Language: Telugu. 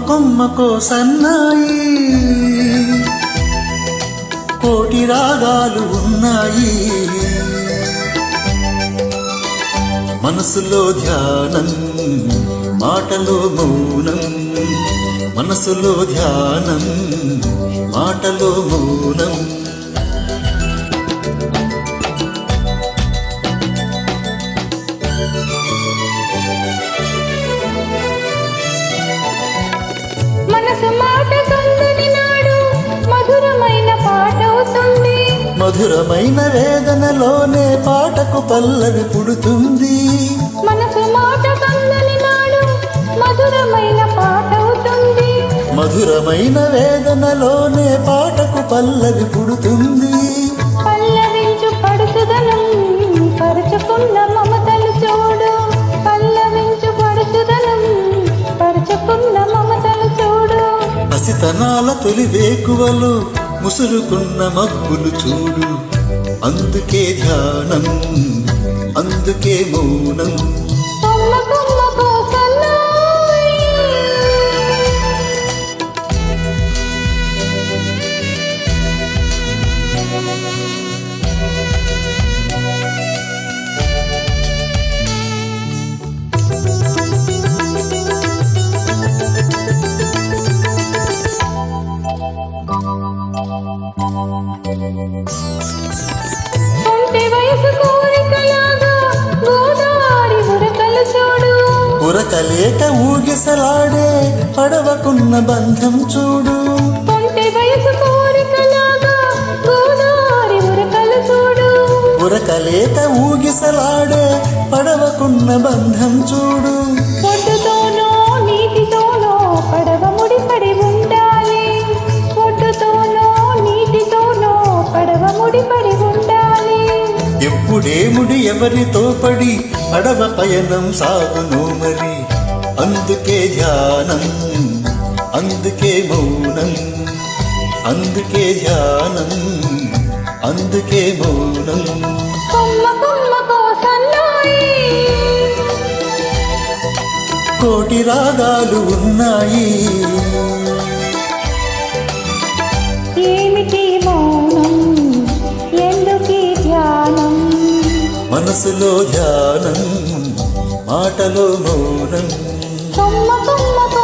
కొమ్మకో సన్నాయి కోటి రాగాలు ఉన్నాయి, మనసులో ధ్యానం మాటలో మౌనం, మనసులో ధ్యానం మాటలో మౌనం. మనసు మాట కందని నాడు మధురమైన పాట అవుతుంది, మధురమైన వేదనలోనే పాటకు పల్లవి పుడుతుంది. మనసు మాట కందని నాడు మధురమైన పాట అవుతుంది, మధురమైన వేదనలోనే పాటకు పల్లవి పుడుతుంది. పల్లవించు పడుచుదనం పరుచుకున్న మమతలు చూడు, పల్లవించు పడుచుదనం పరుచుకున్న మమతలు చూడు. పసితనాల తొలి వేకువలు ముసురుకున్న మబ్బులు చూడు, అందుకే ధ్యానం అందుకే మౌనం. ఉరకలేక ఊగిసలాడే పడవకున్న బంధం చూడు, ఉరకలేక ఊగిసలాడే పడవకున్న బంధం చూడు. ఒడ్డుతోనో నీటితోనో పడవ ముడిపడి ఉండాలి, ఒడ్డుతోనో నీటితోనో పడవ ముడిపడి ఉండాలి. ఎప్పుడేముడి ఎవరితో పడి పడవ పయనం సాగును మరి, అందుకే ధ్యానం అందుకే మౌనం, అందుకే ధ్యానం అందుకే మౌనం. కొమ్మకో సన్నాయి కోటి రాగాలు ఉన్నాయి, ఏమిటి మౌనం ఎందుకీ ధ్యానం, మనసులో ధ్యానం మాటలో మౌనం. కొమ్మకో